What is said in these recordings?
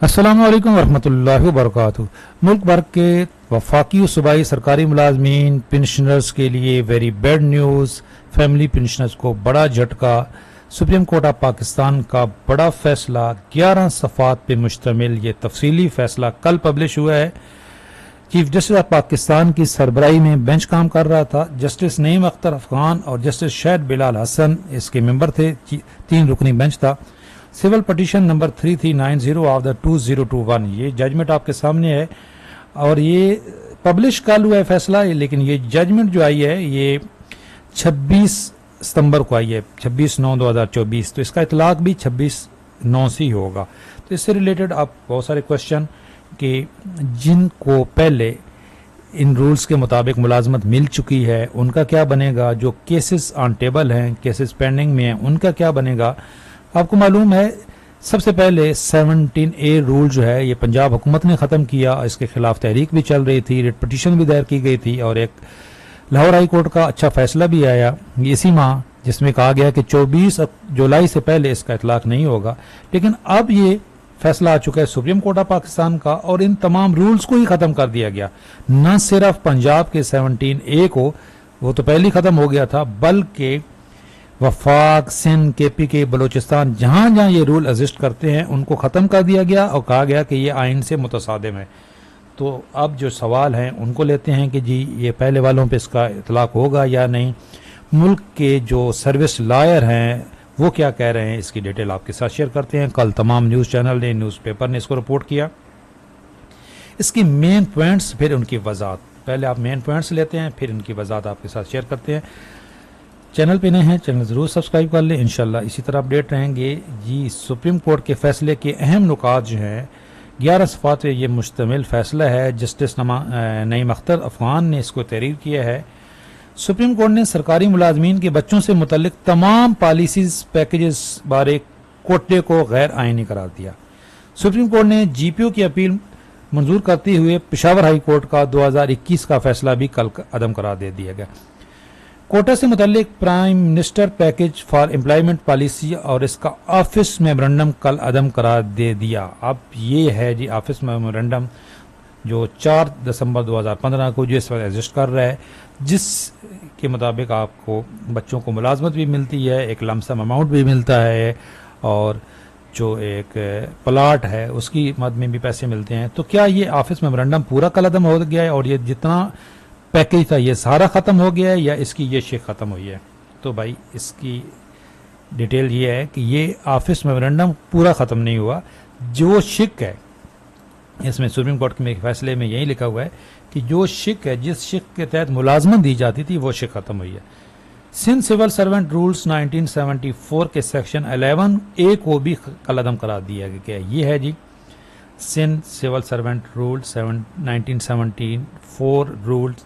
अस्सलाम वालेकुम वरहमतुल्लाहि वबरकातुहू। मुल्क भर के वफाकी और सूबाई सरकारी मुलाजमीन पेंशनर्स के लिए very bad news. Family pensioners को बड़ा झटका। सुप्रीम कोर्ट ऑफ पाकिस्तान का बड़ा फैसला 11 सफ़ात पे मुश्तमिल। ये तफसीली फैसला कल पब्लिश हुआ है। चीफ जस्टिस ऑफ पाकिस्तान की सरबराही में बेंच काम कर रहा था। जस्टिस नईम अख्तर अफगान और जस्टिस शहद बिलाल हसन इसके मेंबर थे। 3 रुकनी बेंच था। Civil petition number 3390 of the 2021। ये जजमेंट आपके सामने है और ये पब्लिश कल हुआ है फैसला, लेकिन ये जजमेंट जो आई है ये 26 सितंबर को आई है, 26/9/2024। तो इसका इतलाक भी 26/9 से ही होगा। तो इससे रिलेटेड आप बहुत सारे क्वेश्चन कि जिनको पहले इन रूल्स के मुताबिक मुलाजमत मिल चुकी है उनका क्या बनेगा, जो केसेस ऑन टेबल हैं, केसेस पेंडिंग में हैं, उनका क्या बनेगा। आपको मालूम है सबसे पहले 17A रूल जो है ये पंजाब हुकूमत ने ख़त्म किया। इसके खिलाफ तहरीक भी चल रही थी, रिट पिटीशन भी दायर की गई थी और एक लाहौर हाई कोर्ट का अच्छा फैसला भी आया इसी माह, जिसमें कहा गया कि 24 जुलाई से पहले इसका इतलाक नहीं होगा। लेकिन अब ये फैसला आ चुका है सुप्रीम कोर्ट ऑफ पाकिस्तान का और इन तमाम रूल्स को ही ख़त्म कर दिया गया। न सिर्फ पंजाब के 17A को, वो तो पहले ही ख़त्म हो गया था, बल्कि वफाक, सिंध, KPK, बलूचिस्तान जहां जहां ये रूल एग्जिस्ट करते हैं उनको ख़त्म कर दिया गया और कहा गया कि ये आइन से मुतसादिम है। तो अब जो सवाल हैं उनको लेते हैं कि जी ये पहले वालों पे इसका इतलाक होगा या नहीं। मुल्क के जो सर्विस लॉयर हैं वो क्या कह रहे हैं, इसकी डिटेल आपके साथ शेयर करते हैं। कल तमाम न्यूज़ चैनल ने, न्यूज़पेपर ने इसको रिपोर्ट किया। इसकी मेन पॉइंट्स फिर उनकी वजाहत। पहले आप मेन पॉइंट्स लेते हैं, फिर इनकी वजाहत आपके साथ शेयर करते हैं। चैनल पे नए हैं, चैनल ज़रूर सब्सक्राइब कर लें, इंशाल्लाह इसी तरह अपडेट रहेंगे। जी सुप्रीम कोर्ट के फैसले के अहम नुकात जो हैं 11 सफ़ात पे ये मुश्तमिल फ़ैसला है। जस्टिस नईम अख्तर अफगान ने इसको तहरीर किया है। सुप्रीम कोर्ट ने सरकारी मुलाजमीन के बच्चों से मुतल्लिक तमाम पॉलिसीज पैकेजेस बारे कोटे को गैर आइनी करार दिया। सुप्रीम कोर्ट ने GPO की अपील मंजूर करते हुए पेशावर हाई कोर्ट का 2021 का फैसला भी कल अदम करार दे दिया गया। कोटा से मुतल्लिक prime minister package for employment policy और इसका ऑफिस मेमोरेंडम कल अदम करार दे दिया। अब ये है जी ऑफिस मेमोरेंडम जो 4 दिसंबर 2015 को जो इस वक्त एग्जिस्ट कर रहा है, जिसके मुताबिक आपको बच्चों को मुलाजमत भी मिलती है, एक लमसम अमाउंट भी मिलता है और जो एक प्लाट है उसकी मद में भी पैसे मिलते हैं। तो क्या ये ऑफिस मेमोरेंडम पूरा कल अदम हो गया है और ये जितना पैकेज था ये सारा ख़त्म हो गया है या इसकी ये शिक ख़त्म हुई है? तो भाई इसकी डिटेल ये है कि ये ऑफिस मेमोरेंडम पूरा ख़त्म नहीं हुआ। जो शिक है इसमें सुप्रीम कोर्ट के फैसले में यही लिखा हुआ है कि जो शिक है, जिस शिक के तहत मुलाजमत दी जाती थी वो शिक ख़त्म हुई है। सिंध सिविल सर्वेंट रूल्स 1974 के सेक्शन 11A को भी कल अदम करार दिया गया। ये है जी Sindh civil servant rule 1974 rules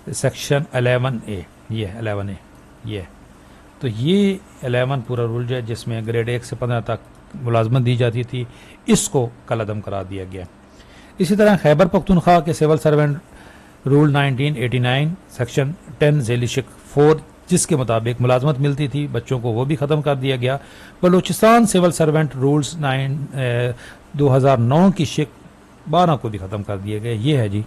section 11A, ये 11A ये। तो ये 11 पूरा रूल जो है जिसमें ग्रेड 1 से 15 तक मुलाजमत दी जाती थी, इसको कल अदम करार दिया गया। इसी तरह खैबर पख्तूनख्वा के सिविल सर्वेंट रूल 1989 सेक्शन 10 झेली शिक 4 जिसके मुताबिक मुलाजमत मिलती थी बच्चों को, वो भी ख़त्म कर दिया गया। बलूचिस्तान सिविल सर्वेंट रूल्स 2009 की शिक 12 को भी ख़त्म कर दिए गए। ये है जी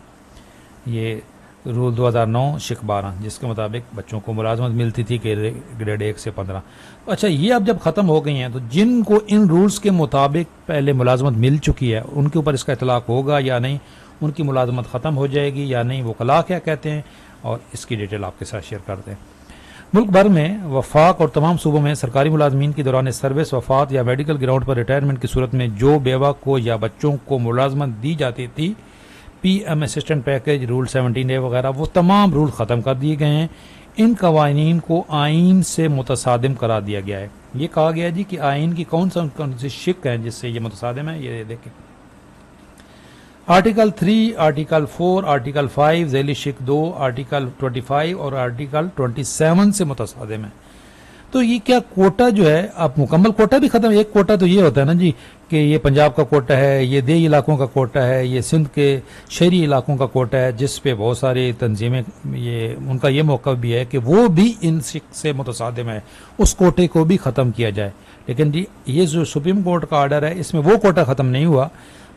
ये रूल 2009 शिक 12 जिसके मुताबिक बच्चों को मुलाजमत मिलती थी ग्रेड 1 से 15। अच्छा, ये अब जब ख़त्म हो गई हैं तो जिनको इन रूल्स के मुताबिक पहले मुलाजमत मिल चुकी है उनके ऊपर इसका इतलाक होगा या नहीं, उनकी मुलाजमत ख़त्म हो जाएगी या नहीं, वो कला क्या कहते हैं, और इसकी डिटेल आपके साथ शेयर करते हैं। मुल्क भर में वफाक और तमाम सूबों में सरकारी मुलाजमीन की दौरान सर्विस, वफात या मेडिकल ग्राउंड पर रिटायरमेंट की सूरत में जो बेवा को या बच्चों को मुलाजमत दी जाती थी, PM assistant package rule 17A वगैरह, वो तमाम रूल ख़त्म कर दिए गए हैं। इन कवानीन को आइन से मुतसादिम करार दिया गया है। ये कहा गया जी कि आइन की कौन सी शिक है जिससे ये मुतसादिम है। ये देखें आर्टिकल 3, आर्टिकल 4, आर्टिकल 5 झेली शिक 2, आर्टिकल 25 और आर्टिकल 27 से मुतसादिम है। तो ये क्या कोटा जो है, अब मुकम्मल कोटा भी खत्म। एक कोटा तो ये होता है ना जी कि ये पंजाब का कोटा है, ये देही इलाकों का कोटा है, ये सिंध के शहरी इलाकों का कोटा है, जिस पे बहुत सारी तंजीमें ये उनका ये मौका भी है कि वो भी इन शिक से मुतसादिम है, उस कोटे को भी ख़त्म किया जाए। लेकिन जी ये जो सुप्रीम कोर्ट का ऑर्डर है इसमें वो कोटा ख़त्म नहीं हुआ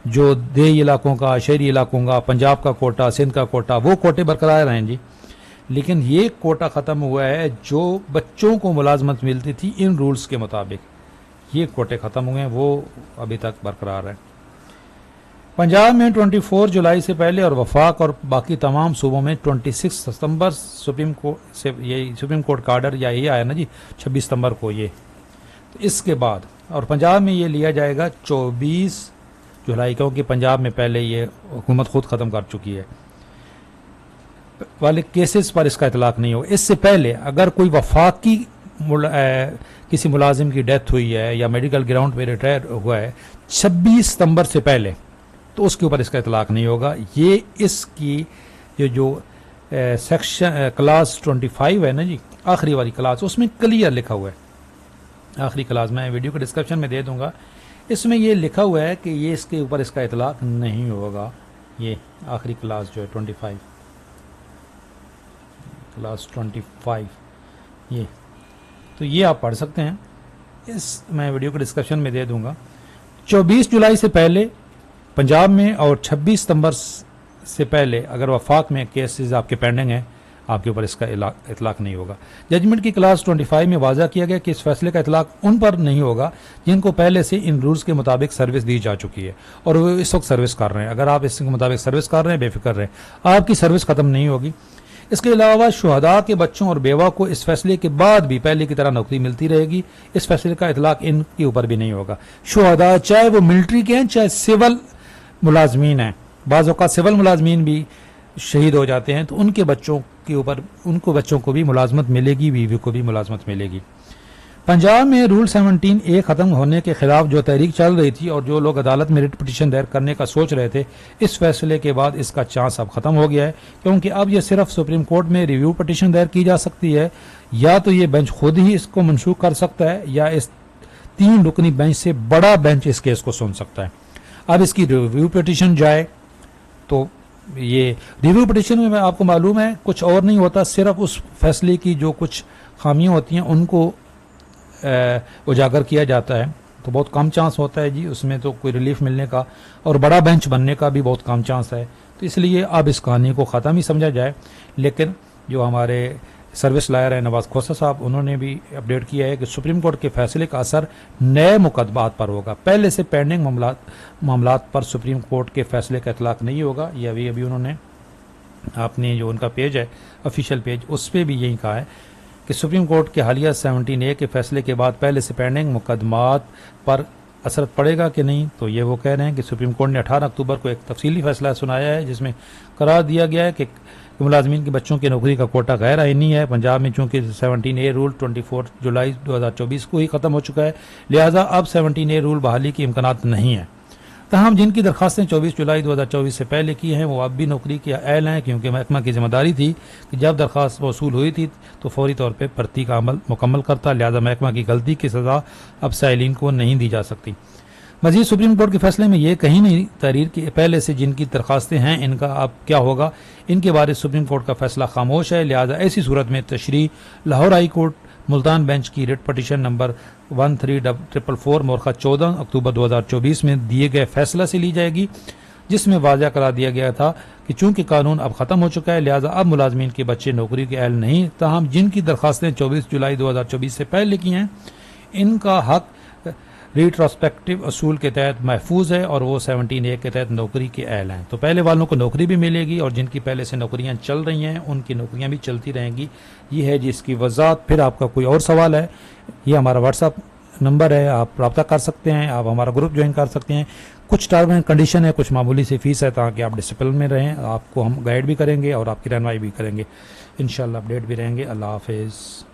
जो देही इलाकों का, शहरी इलाकों का, पंजाब का कोटा, सिंध का कोटा, वो कोटे बरकरार हैं जी। लेकिन ये कोटा ख़त्म हुआ है जो बच्चों को मुलाजमत मिलती थी इन रूल्स के मुताबिक, ये कोटे ख़त्म हुए हैं, वो अभी तक बरकरार है। पंजाब में 24 जुलाई से पहले और वफाक और बाकी तमाम सूबों में 26 सितंबर सुप्रीम कोर्ट से ये सुप्रीम कोर्ट का ऑर्डर या ये आया ना जी 26 सितंबर को ये, तो इसके बाद और पंजाब में ये लिया जाएगा 24 जुलाई, क्योंकि पंजाब में पहले ये हुकूमत खुद ख़त्म कर चुकी है, वाले केसेस पर इसका इतलाक नहीं होगा। इससे पहले अगर कोई वफाकी किसी मुलाजिम की डेथ हुई है या मेडिकल ग्राउंड पे रिटायर हुआ है 26 सितंबर से पहले, तो उसके ऊपर इसका इतलाक नहीं होगा। ये इसकी ये जो सेक्शन क्लास 25 है ना जी, आखिरी वाली क्लास, उसमें क्लियर लिखा हुआ है, आखिरी क्लास मैं वीडियो के डिस्क्रिप्शन में दे दूंगा, इसमें ये लिखा हुआ है कि ये इसके ऊपर इसका इतलाक नहीं होगा। ये आखिरी क्लास जो है 25 क्लास 25 ये, तो ये आप पढ़ सकते हैं, इस मैं वीडियो के डिस्क्रिप्शन में दे दूंगा। 24 जुलाई से पहले पंजाब में और 26 सितंबर से पहले अगर वफाक में केसेस आपके पेंडिंग हैं, आपके ऊपर इसका इतलाक नहीं होगा। जजमेंट की क्लास 25 में वाज़ा किया गया कि इस फैसले का इतलाक उन पर नहीं होगा जिनको पहले से इन रूल्स के मुताबिक सर्विस दी जा चुकी है और वो इस वक्त सर्विस कर रहे हैं। अगर आप इसके मुताबिक सर्विस कर रहे हैं, बेफिक्र रहें, आपकी सर्विस ख़त्म नहीं होगी। इसके अलावा शुहदा के बच्चों और बेवा को इस फैसले के बाद भी पहले की तरह नौकरी मिलती रहेगी। इस फैसले का इतलाक इनके ऊपर भी नहीं होगा। शुहदा चाहे वो मिलिट्री के हैं चाहे सिविल मुलाजमीन हैं, बाज़ औक़ात सिविल मुलाजमीन भी शहीद हो जाते हैं, तो उनके बच्चों के ऊपर उनको बच्चों को भी मुलाजमत मिलेगी, बीवी को भी मुलाजमत मिलेगी। पंजाब में रूल 17A ख़त्म होने के खिलाफ जो तहरीक चल रही थी और जो लोग अदालत में रिट पिटीशन दायर करने का सोच रहे थे, इस फैसले के बाद इसका चांस अब ख़त्म हो गया है, क्योंकि अब यह सिर्फ सुप्रीम कोर्ट में रिव्यू पिटीशन दायर की जा सकती है, या तो ये बेंच खुद ही इसको मनसूख कर सकता है या इस 3 रुकनी बेंच से बड़ा बेंच इस केस को सुन सकता है। अब इसकी रिव्यू पिटीशन जाए तो ये रिव्यू पिटीशन में आपको मालूम है कुछ और नहीं होता, सिर्फ उस फैसले की जो कुछ खामियां होती हैं उनको उजागर किया जाता है, तो बहुत कम चांस होता है जी उसमें तो कोई रिलीफ मिलने का, और बड़ा बेंच बनने का भी बहुत कम चांस है। तो इसलिए अब इस कहानी को ख़त्म ही समझा जाए। लेकिन जो हमारे सर्विस लायर है नवाज खोसा साहब, उन्होंने भी अपडेट किया है कि सुप्रीम कोर्ट के फैसले का असर नए मुकदमात पर होगा, पहले से पेंडिंग मामलात पर सुप्रीम कोर्ट के फैसले का इतलाक नहीं होगा। ये अभी उन्होंने अपने जो उनका पेज है ऑफिशियल पेज, उस पर भी यही कहा है कि सुप्रीम कोर्ट के हालिया 17A के फैसले के बाद पहले से पेंडिंग मुकदमात पर असर पड़ेगा कि नहीं। तो ये वो कह रहे हैं कि सुप्रीम कोर्ट ने 18 अक्टूबर को एक तफसीली फैसला सुनाया है जिसमें करार दिया गया है कि मुलाजमीन के बच्चों की नौकरी का कोटा गैर आइनी है। पंजाब में चूंकि 17A रूल 24 जुलाई 2024 को ही ख़त्म हो चुका है, लिहाजा अब 17A रूल बहाली की इम्कानात नहीं है। तमाम जिनकी दरखास्तें 24 जुलाई 2024 से पहले की हैं वो अब भी नौकरी के अहल हैं, क्योंकि महकमा की जिम्मेदारी थी कि जब दरखास्त वसूल हुई थी तो फौरी तौर पर भर्ती का अमल मुकम्मल करता, लिहाजा महकमा की गलती की सज़ा अब साइलिन को नहीं दी जा सकती। मजीद सुप्रीम कोर्ट के फैसले में यह कहीं नहीं तहरीर कि पहले से जिनकी दरखास्तें हैं इनका अब क्या होगा, इनके बारे सुप्रीम कोर्ट का फैसला खामोश है। लिहाजा ऐसी सूरत में तशरीह Lahore high court Multan bench की रिट पटिशन नंबर 1344 मोरखा 14 अक्टूबर 2024 में दिए गए फैसला से ली जाएगी, जिसमें वाज़ा करा दिया गया था कि चूंकि कानून अब ख़त्म हो चुका है, लिहाजा अब मुलाजमीन के बच्चे नौकरी के अहल नहीं। ताहम जिनकी दरखास्तें 24 जुलाई 2024 से पहले की हैं इनका हक रिट्रोस्पेक्टिव असूल के तहत महफूज है और वो 17A के तहत नौकरी के अहल हैं। तो पहले वालों को नौकरी भी मिलेगी और जिनकी पहले से नौकरियां चल रही हैं उनकी नौकरियां भी चलती रहेंगी। ये है जिसकी वजाहत। फिर आपका कोई और सवाल है, ये हमारा व्हाट्सअप नंबर है, आप रब्ता कर सकते हैं, आप हमारा ग्रुप ज्वाइन कर सकते हैं। कुछ टर्म एंड कंडीशन है, कुछ मामूली सी फीस है ताकि आप डिसिप्लिन में रहें। आपको हम गाइड भी करेंगे और आपकी रहनुमाई भी करेंगे, इंशाल्लाह अपडेट भी रहेंगे। अल्लाह हाफिज़।